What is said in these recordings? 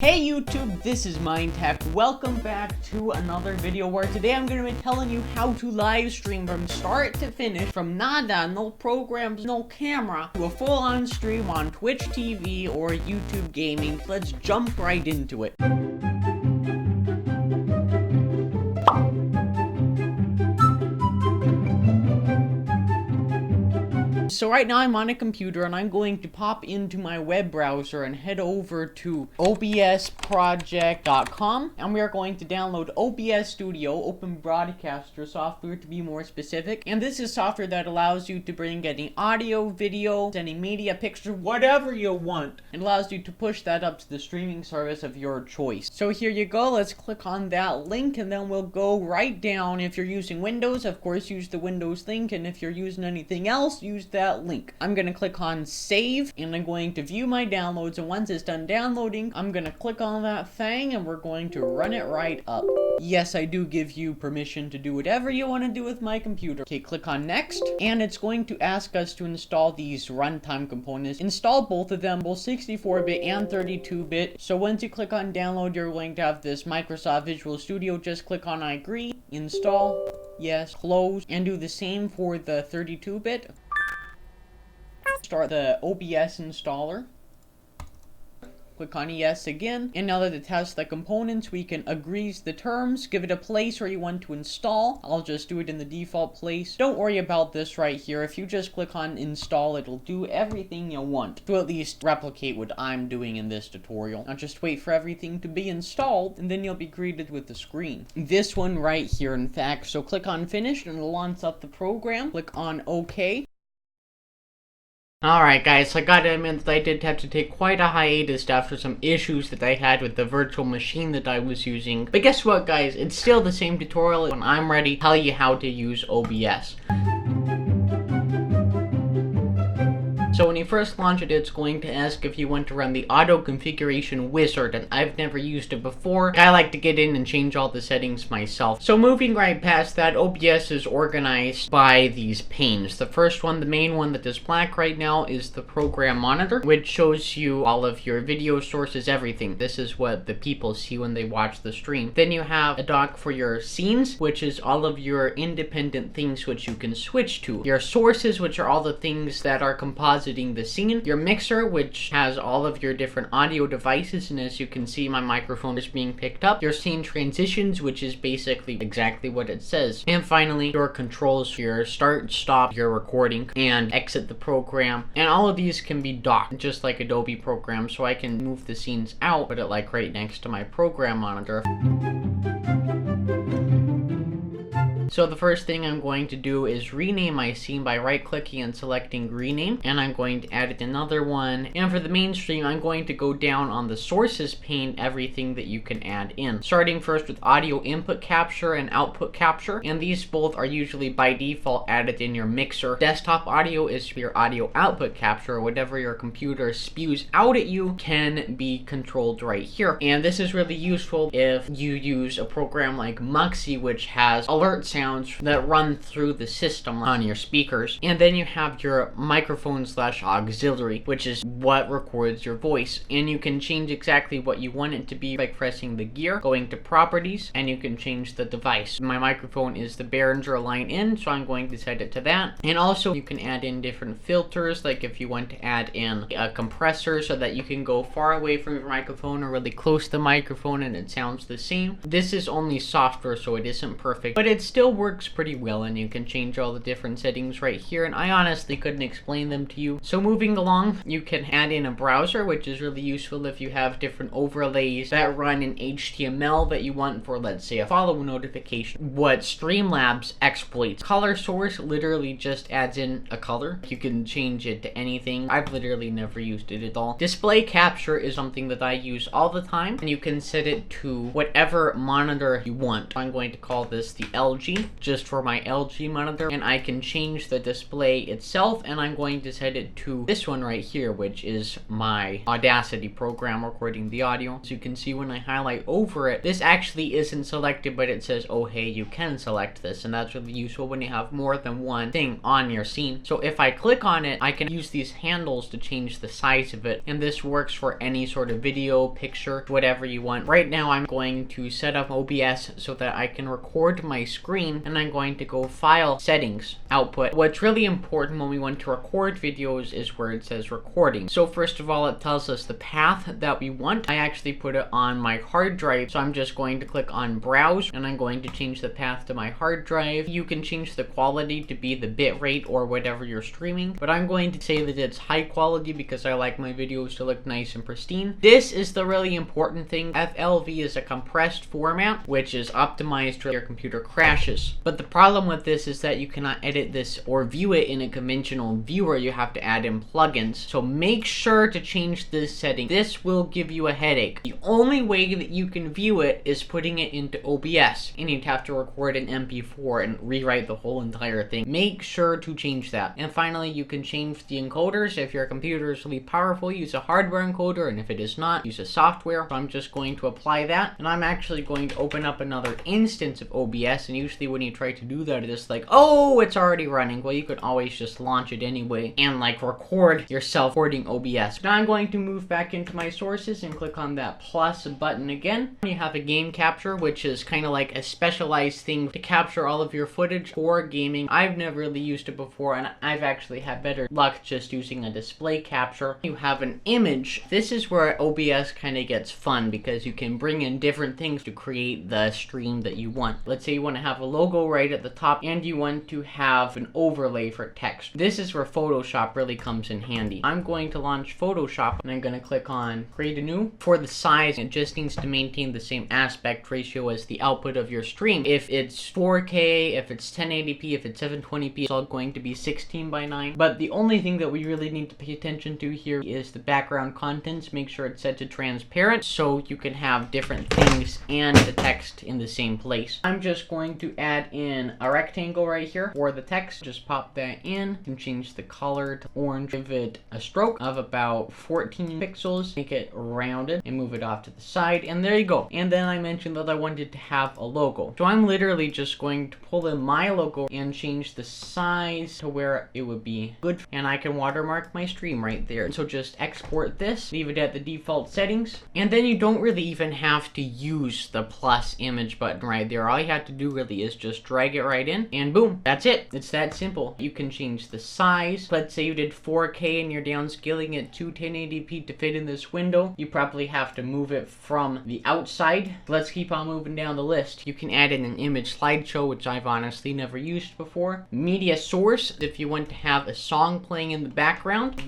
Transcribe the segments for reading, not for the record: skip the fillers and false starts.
Hey YouTube, this is MindTech. Welcome back to another video where today I'm going to be telling you how to live stream from start to finish, from nada, no programs, no camera, to a full-on stream on Twitch TV or YouTube gaming. Let's jump right into it. So right now I'm on a computer and I'm going to pop into my web browser and head over to obsproject.com, and we are going to download OBS Studio, Open Broadcaster software to be more specific. And this is software that allows you to bring any audio, video, any media, picture, whatever you want. It allows you to push that up to the streaming service of your choice. So here you go, let's click on that link and then we'll go right down. If you're using Windows, of course use the Windows link, and if you're using anything else, use that link. I'm going to click on save and I'm going to view my downloads, and once it's done downloading, I'm going to click on that thing and we're going to run it right up. Yes, I do give you permission to do whatever you want to do with my computer. Okay, click on next, and it's going to ask us to install these runtime components. Install both of them, both 64-bit and 32-bit. So once you click on download, you're going to have this Microsoft Visual Studio. Just click on I agree, install, yes, close, and do the same for the 32-bit. Start the OBS installer. Click on yes again, and now that it has the components, we can agree the terms, give it a place where you want to install. I'll just do it in the default place. Don't worry about this right here. If you just click on install, it'll do everything you want to at least replicate what I'm doing in this tutorial. Now just wait for everything to be installed, and then you'll be greeted with the screen. This one right here, in fact. So click on finish, and it'll launch up the program. Click on OK. Alright guys, so I gotta admit that I did have to take quite a hiatus after some issues that I had with the virtual machine that I was using. But guess what guys, it's still the same tutorial. When I'm ready, I'll tell you how to use OBS. So when you first launch it, it's going to ask if you want to run the auto configuration wizard, and I've never used it before. I like to get in and change all the settings myself. So moving right past that, OBS is organized by these panes. The first one, the main one that is black right now, is the program monitor, which shows you all of your video sources, everything. This is what the people see when they watch the stream. Then you have a dock for your scenes, which is all of your independent things which you can switch to. Your sources, which are all the things that are compositing the scene. Your mixer, which has all of your different audio devices, and as you can see, my microphone is being picked up. Your scene transitions, which is basically exactly what it says. And finally, your controls for your start, stop your recording, and exit the program. And all of these can be docked, just like Adobe programs, so I can move the scenes out, put it like right next to my program monitor. So the first thing I'm going to do is rename my scene by right-clicking and selecting rename, and I'm going to add another one. And for the main stream, I'm going to go down on the sources pane, everything that you can add in. Starting first with audio input capture and output capture, and these both are usually by default added in your mixer. Desktop audio is your audio output capture. Whatever your computer spews out at you can be controlled right here. And this is really useful if you use a program like Muxy, which has alert sounds that run through the system on your speakers. And then you have your microphone/auxiliary, which is what records your voice, and you can change exactly what you want it to be by pressing the gear, going to properties, and you can change the device. My microphone is the Behringer line in, so I'm going to set it to that. And also you can add in different filters, like if you want to add in a compressor so that you can go far away from your microphone or really close to the microphone and it sounds the same. This is only software, so it isn't perfect, but it's still works pretty well, and you can change all the different settings right here, and I honestly couldn't explain them to you. So moving along, you can add in a browser, which is really useful if you have different overlays that run in HTML that you want for, let's say, a follow notification. What Streamlabs exploits. Color source literally just adds in a color. You can change it to anything. I've literally never used it at all. Display capture is something that I use all the time, and you can set it to whatever monitor you want. I'm going to call this the LG. LG, just for my LG monitor, and I can change the display itself, and I'm going to set it to this one right here, which is my Audacity program recording the audio. As you can see, when I highlight over it, this actually isn't selected, but it says, oh hey, you can select this, and that's really useful when you have more than one thing on your scene. So if I click on it, I can use these handles to change the size of it, and this works for any sort of video, picture, whatever you want. Right now I'm going to set up OBS so that I can record my screen, and I'm going to go File, Settings, Output. What's really important when we want to record videos is where it says recording. So first of all, it tells us the path that we want. I actually put it on my hard drive, so I'm just going to click on Browse, and I'm going to change the path to my hard drive. You can change the quality to be the bitrate or whatever you're streaming, but I'm going to say that it's high quality because I like my videos to look nice and pristine. This is the really important thing. FLV is a compressed format, which is optimized for your computer crashes. But the problem with this is that you cannot edit this or view it in a conventional viewer. You have to add in plugins. So make sure to change this setting. This will give you a headache. The only way that you can view it is putting it into OBS, and you'd have to record an MP4 and rewrite the whole entire thing. Make sure to change that. And finally, you can change the encoders. If your computer is really powerful, use a hardware encoder, and if it is not, use a software. So I'm just going to apply that, and I'm actually going to open up another instance of OBS, and usually when you try to do that, it's like, oh, it's already running. Well, you could always just launch it anyway and like record yourself recording OBS. Now I'm going to move back into my sources and click on that plus button again. You have a game capture, which is kind of like a specialized thing to capture all of your footage for gaming. I've never really used it before, and I've actually had better luck just using a display capture. You have an image. This is where OBS kind of gets fun because you can bring in different things to create the stream that you want. Let's say you want to have a logo right at the top, and you want to have an overlay for text. This is where Photoshop really comes in handy. I'm going to launch Photoshop, and I'm going to click on Create a New. For the size, it just needs to maintain the same aspect ratio as the output of your stream. If it's 4K, if it's 1080p, if it's 720p, it's all going to be 16:9. But the only thing that we really need to pay attention to here is the background contents. Make sure it's set to transparent so you can have different things and the text in the same place. I'm just going to add in a rectangle right here for the text. Just pop that in. You can change the color to orange. Give it a stroke of about 14 pixels. Make it rounded and move it off to the side. And there you go. And then I mentioned that I wanted to have a logo. So I'm literally just going to pull in my logo and change the size to where it would be good. And I can watermark my stream right there. So just export this, leave it at the default settings. And then you don't really even have to use the plus image button right there. All you have to do really is just drag it right in, and boom, that's it. It's that simple. You can change the size. Let's say you did 4K and you're downscaling it to 1080p to fit in this window. You probably have to move it from the outside. Let's keep on moving down the list. You can add in an image slideshow, which I've honestly never used before. Media source, if you want to have a song playing in the background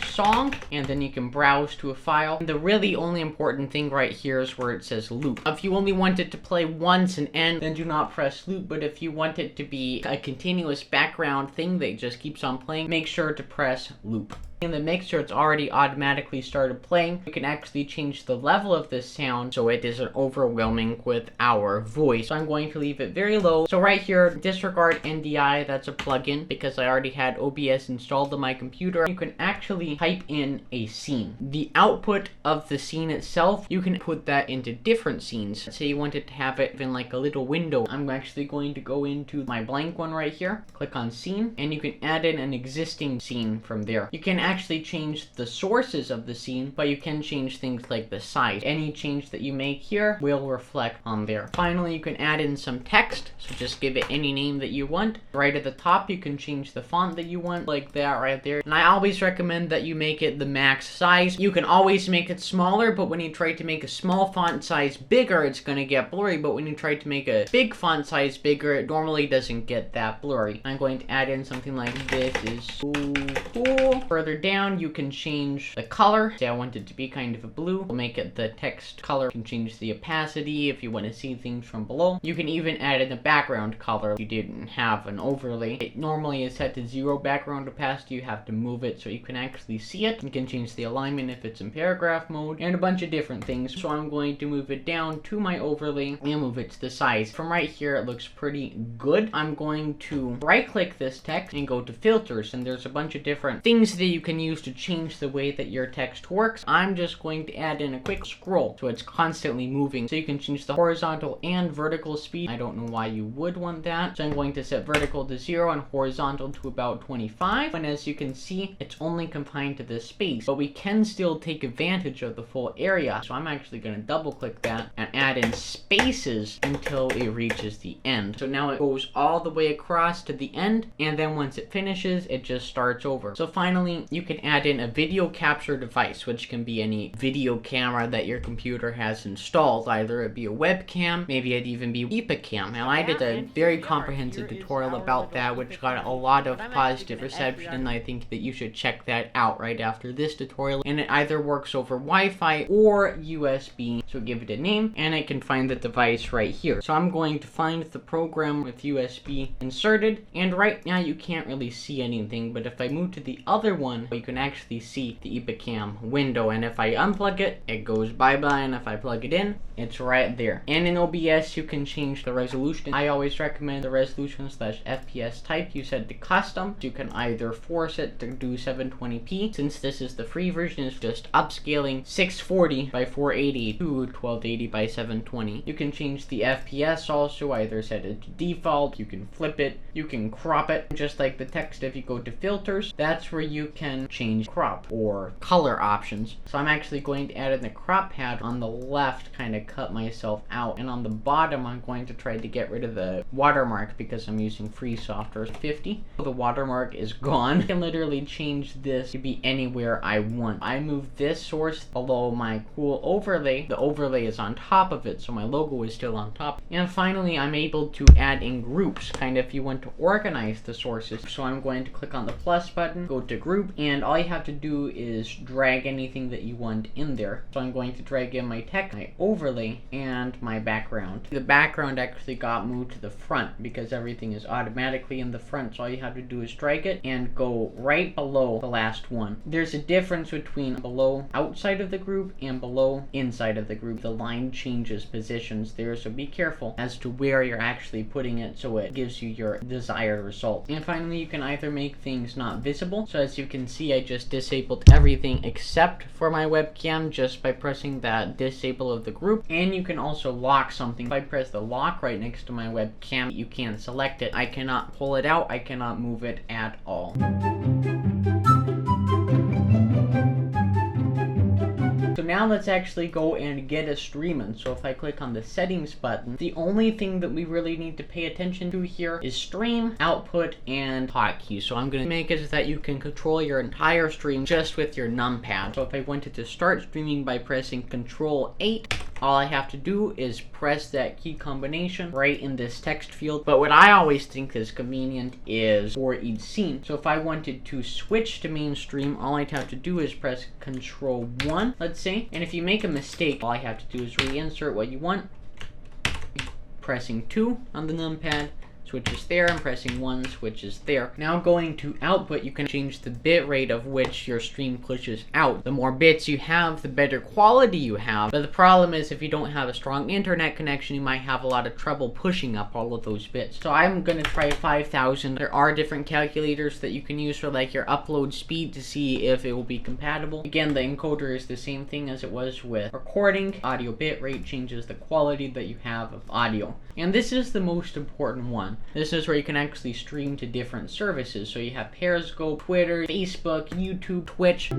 song, and then you can browse to a file. And the really only important thing right here is where it says loop. If you only want it to play once and end, then do not press loop. But if you want it to be a continuous background thing that just keeps on playing, make sure to press loop. And then make sure it's already automatically started playing. You can actually change the level of this sound so it isn't overwhelming with our voice. So I'm going to leave it very low. So right here, disregard NDI, that's a plugin because I already had OBS installed on my computer. You can actually type in a scene. The output of the scene itself, you can put that into different scenes. Say you wanted to have it in like a little window. I'm actually going to go into my blank one right here, click on scene, and you can add in an existing scene from there. You can actually change the sources of the scene, but you can change things like the size. Any change that you make here will reflect on there. Finally, you can add in some text, so just give it any name that you want. Right at the top, you can change the font that you want, like that right there. And I always recommend that you make it the max size. You can always make it smaller, but when you try to make a small font size bigger, it's going to get blurry. But when you try to make a big font size bigger, it normally doesn't get that blurry. I'm going to add in something like this is so cool. Further down, you can change the color. Say I want it to be kind of a blue. We'll make it the text color. You can change the opacity if you want to see things from below. You can even add in a background color if you didn't have an overlay. It normally is set to 0 background opacity. You have to move it so you can actually see it. You can change the alignment if it's in paragraph mode and a bunch of different things. So I'm going to move it down to my overlay and move it to the size. From right here, it looks pretty good. I'm going to right click this text and go to filters, and there's a bunch of different things that you can use to change the way that your text works. I'm just going to add in a quick scroll so it's constantly moving, so you can change the horizontal and vertical speed. I don't know why you would want that, so I'm going to set vertical to 0 and horizontal to about 25, and as you can see, it's only confined to this space, but we can still take advantage of the full area. So I'm actually going to double click that and add in spaces until it reaches the end. So now it goes all the way across to the end, and then once it finishes, it just starts over. So finally, you can add in a video capture device, which can be any video camera that your computer has installed. Either it be a webcam, maybe it'd even be Epicam. Now I did a very comprehensive tutorial about that, which got a lot of positive reception, and I think that you should check that out right after this tutorial. And it either works over Wi-Fi or USB. So give it a name, and it can find the device right here. So I'm going to find the program with USB inserted, and right now you can't really see anything, but if I move to the other one, you can actually see the Epicam window, and if I unplug it, it goes bye-bye, and if I plug it in, it's right there. And in OBS, you can change the resolution. I always recommend the resolution / FPS type you set to custom. You can either force it to do 720p. Since this is the free version, it's just upscaling 640 by 480 to 1280 by 720. You can change the FPS also, either set it to default, you can flip it, you can crop it. Just like the text, if you go to filters, that's where you can change crop or color options. So I'm actually going to add in the crop pad on the left, kind of cut myself out, and on the bottom I'm going to try to get rid of the watermark because I'm using free software. 50. The watermark is gone. I can literally change this to be anywhere I want. I move this source below my cool overlay. The overlay is on top of it, so my logo is still on top. And finally, I'm able to add in groups, kind of if you want to organize the sources. So I'm going to click on the plus button, go to group, and all you have to do is drag anything that you want in there. So I'm going to drag in my text, my overlay, and my background. The background actually got moved to the front because everything is automatically in the front, so all you have to do is drag it and go right below the last one. There's a difference between below outside of the group and below inside of the group. The line changes positions there, so be careful as to where you're actually putting it so it gives you your desired result. And finally, you can either make things not visible. So as you can see, I just disabled everything except for my webcam just by pressing that disable of the group. And you can also lock something. If I press the lock right next to my webcam, you can't select it. I cannot pull it out. I cannot move it at all. So now let's actually go and get a streaming. So if I click on the settings button, the only thing that we really need to pay attention to here is stream, output, and hotkeys. So I'm going to make it so that you can control your entire stream just with your numpad. So if I wanted to start streaming by pressing Control 8, all I have to do is press that key combination right in this text field. But what I always think is convenient is for each scene. So if I wanted to switch to mainstream, all I'd have to do is press Control 1, let's say. And if you make a mistake, all I have to do is reinsert what you want. Pressing 2 on the numpad, switches there, and pressing 1 switches there. Now going to output, you can change the bit rate of which your stream pushes out. The more bits you have, the better quality you have. But the problem is if you don't have a strong internet connection, you might have a lot of trouble pushing up all of those bits. So I'm gonna try 5,000. There are different calculators that you can use for like your upload speed to see if it will be compatible. Again, the encoder is the same thing as it was with recording. Audio bit rate changes the quality that you have of audio. And this is the most important one. This is where you can actually stream to different services. So you have Periscope, Twitter, Facebook, YouTube, Twitch.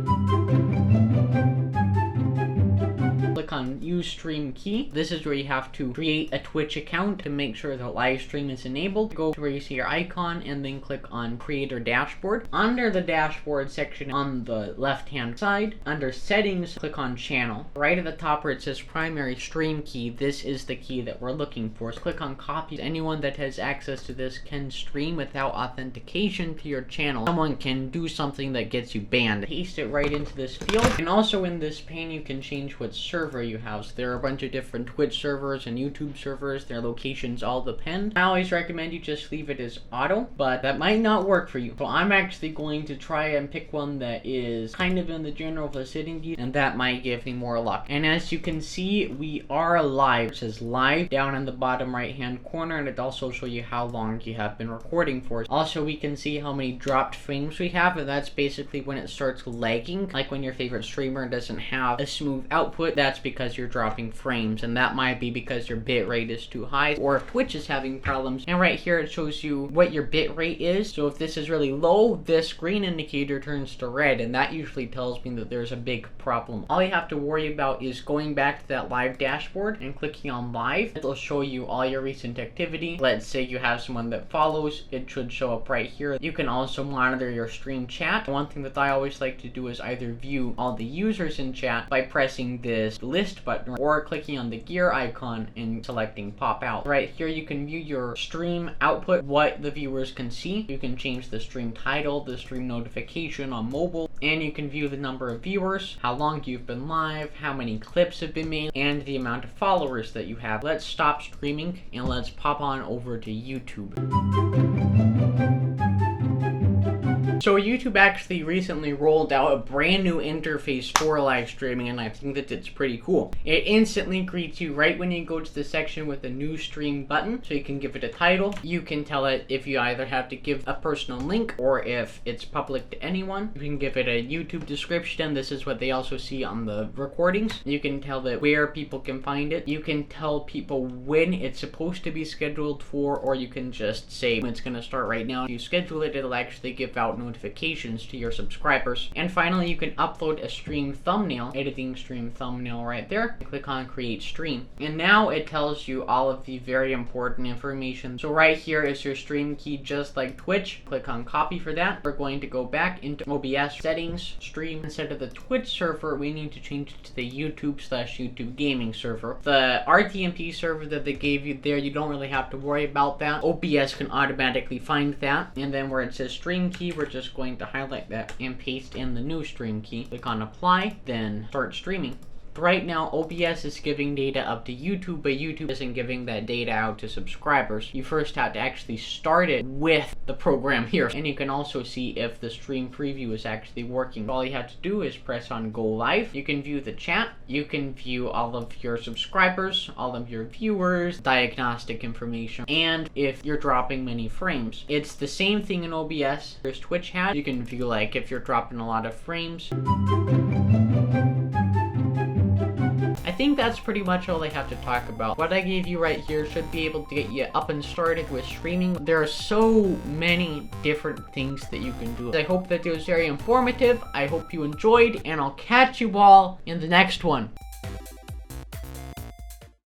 Click on use stream key. This is where you have to create a Twitch account to make sure the live stream is enabled. Go to where you see your icon and then click on creator dashboard. Under the dashboard section on the left hand side, under settings, click on channel. Right at the top where it says primary stream key, this is the key that we're looking for. So click on copy. Anyone that has access to this can stream without authentication to your channel. Someone can do something that gets you banned. Paste it right into this field. And also in this pane you can change what server you have. So there are a bunch of different Twitch servers and YouTube servers. Their locations all depend. I always recommend you just leave it as auto, but that might not work for you. So I'm actually going to try and pick one that is kind of in the general vicinity, and that might give me more luck. And as you can see, we are live. It says live down in the bottom right hand corner, and it also shows you how long you have been recording for. Also, we can see how many dropped frames we have, and that's basically when it starts lagging. Like when your favorite streamer doesn't have a smooth output, that's because you're dropping frames, and that might be because your bitrate is too high, or if Twitch is having problems. And right here it shows you what your bitrate is. So if this is really low, this green indicator turns to red, and that usually tells me that there's a big problem. All you have to worry about is going back to that live dashboard and clicking on live. It'll show you all your recent activity. Let's say you have someone that follows, it should show up right here. You can also monitor your stream chat. One thing that I always like to do is either view all the users in chat by pressing this list button or clicking on the gear icon and selecting pop out. Right here you can view your stream output, what the viewers can see. You can change the stream title, the stream notification on mobile, and you can view the number of viewers, how long you've been live, how many clips have been made, and the amount of followers that you have. Let's stop streaming and let's pop on over to YouTube. So YouTube actually recently rolled out a brand new interface for live streaming, and I think that it's pretty cool. It instantly greets you right when you go to the section with the new stream button, so you can give it a title. You can tell it if you either have to give a personal link or if it's public to anyone. You can give it a YouTube description. This is what they also see on the recordings. You can tell it where people can find it. You can tell people when it's supposed to be scheduled for, or you can just say it's going to start right now. If you schedule it, it'll actually give out notifications to your subscribers. And finally, you can upload a stream thumbnail, editing stream thumbnail right there. Click on create stream. And now it tells you all of the very important information. So right here is your stream key, just like Twitch. Click on copy for that. We're going to go back into OBS settings, stream. Instead of the Twitch server, we need to change it to the YouTube/YouTube gaming server. The RTMP server that they gave you there, you don't really have to worry about that. OBS can automatically find that. And then where it says stream key, we're just going to highlight that and paste in the new stream key. Click on apply, then start streaming. Right now, OBS is giving data up to YouTube, but YouTube isn't giving that data out to subscribers. You first have to actually start it with the program here. And you can also see if the stream preview is actually working. All you have to do is press on go live. You can view the chat. You can view all of your subscribers, all of your viewers, diagnostic information, and if you're dropping many frames. It's the same thing in OBS. There's Twitch has. You can view like if you're dropping a lot of frames. I think that's pretty much all I have to talk about. What I gave you right here should be able to get you up and started with streaming. There are so many different things that you can do. I hope that it was very informative. I hope you enjoyed, and I'll catch you all in the next one.